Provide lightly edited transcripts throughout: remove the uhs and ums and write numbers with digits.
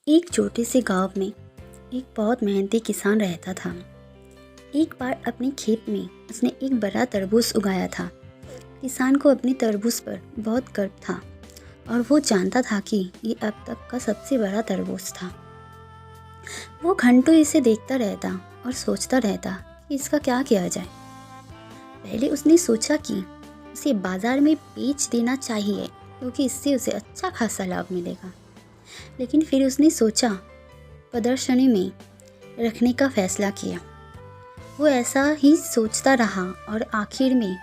एक छोटे से गांव में एक बहुत मेहनती किसान रहता था। एक बार अपने खेत में उसने एक बड़ा तरबूज उगाया था। किसान को अपनी तरबूज पर बहुत गर्व था और वो जानता था कि ये अब तक का सबसे बड़ा तरबूज था। वो घंटों इसे देखता रहता और सोचता रहता कि इसका क्या किया जाए। पहले उसने सोचा कि उसे बाज़ार में बेच देना चाहिए क्योंकि इससे उसे अच्छा खासा लाभ मिलेगा। लेकिन फिर उसने सोचा प्रदर्शनी में रखने का फैसला किया। वो ऐसा ही सोचता रहा और आखिर में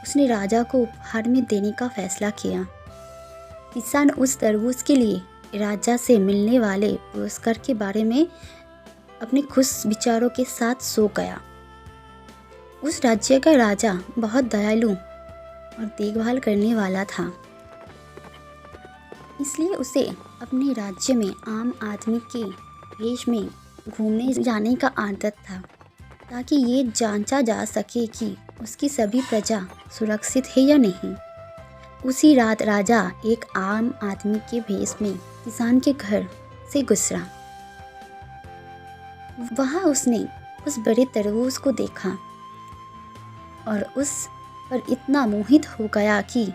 उसने राजा को उपहार में देने का फैसला किया। किसान उस तरबूज के लिए राजा से मिलने वाले पुरस्कार के बारे में अपने खुश विचारों के साथ सो गया। उस राज्य का राजा बहुत दयालु और देखभाल करने वाला था, इसलिए उसे अपने राज्य में आम आदमी के भेष में घूमने जाने का आदत था, ताकि ये जांचा जा सके कि उसकी सभी प्रजा सुरक्षित है या नहीं। उसी रात राजा एक आम आदमी के भेष में किसान के घर से गुजरा। वहाँ उसने उस बड़े तरबूज को देखा और उस पर इतना मोहित हो गया कि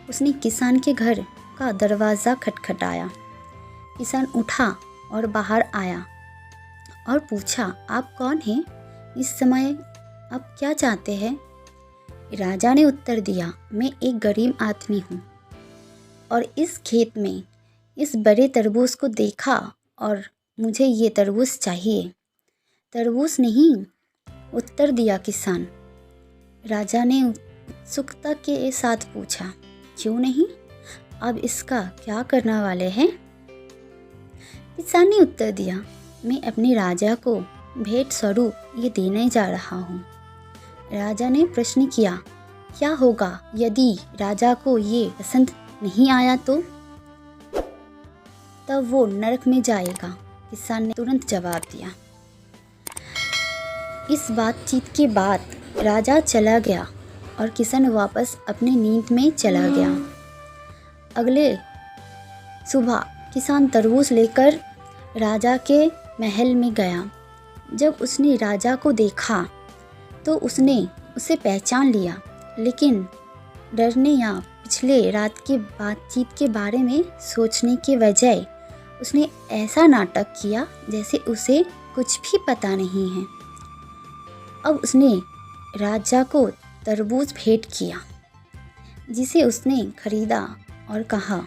उसने किसान के घर का दरवाज़ा खटखटाया। किसान उठा और बाहर आया और पूछा, आप कौन हैं? इस समय आप क्या चाहते हैं? राजा ने उत्तर दिया, मैं एक गरीब आदमी हूँ और इस खेत में इस बड़े तरबूज को देखा और मुझे ये तरबूज चाहिए। तरबूज नहीं, उत्तर दिया किसान। राजा ने उत्सुकता के साथ पूछा, क्यों नहीं? अब इसका क्या करने वाले हैं? किसान ने उत्तर दिया, मैं अपने राजा को भेंट स्वरूप ये देने जा रहा हूँ। राजा ने प्रश्न किया, क्या होगा यदि राजा को ये पसंद नहीं आया तो? तब वो नरक में जाएगा। किसान ने तुरंत जवाब दिया। इस बातचीत के बाद राजा चला गया और किसान वापस अपनी नींद में चला गया। अगले सुबह किसान तरबूज लेकर राजा के महल में गया। जब उसने राजा को देखा तो उसने उसे पहचान लिया, लेकिन डरने या पिछले रात की बातचीत के बारे में सोचने के बजाय उसने ऐसा नाटक किया जैसे उसे कुछ भी पता नहीं है। अब उसने राजा को तरबूज भेंट किया, जिसे उसने खरीदा और कहा,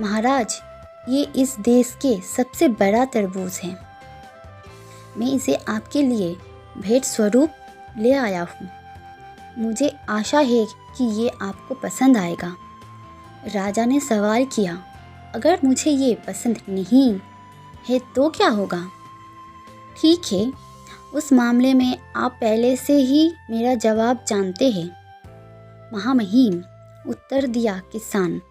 महाराज, ये इस देश के सबसे बड़ा तरबूज है। मैं इसे आपके लिए भेंट स्वरूप ले आया हूँ। मुझे आशा है कि ये आपको पसंद आएगा। राजा ने सवाल किया, अगर मुझे ये पसंद नहीं है तो क्या होगा? ठीक है, उस मामले में आप पहले से ही मेरा जवाब जानते हैं, महामहिम, उत्तर दिया किसान।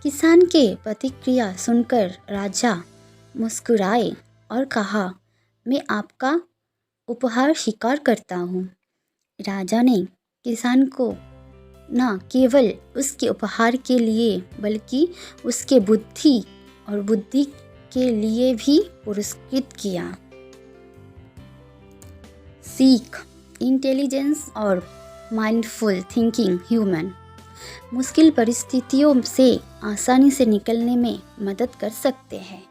किसान के प्रतिक्रिया सुनकर राजा मुस्कुराए और कहा, मैं आपका उपहार स्वीकार करता हूँ। राजा ने किसान को न केवल उसके उपहार के लिए बल्कि उसके बुद्धि और बुद्धि के लिए भी पुरस्कृत किया। सीख, इंटेलिजेंस और माइंडफुल थिंकिंग ह्यूमन मुश्किल परिस्थितियों से आसानी से निकलने में मदद कर सकते हैं।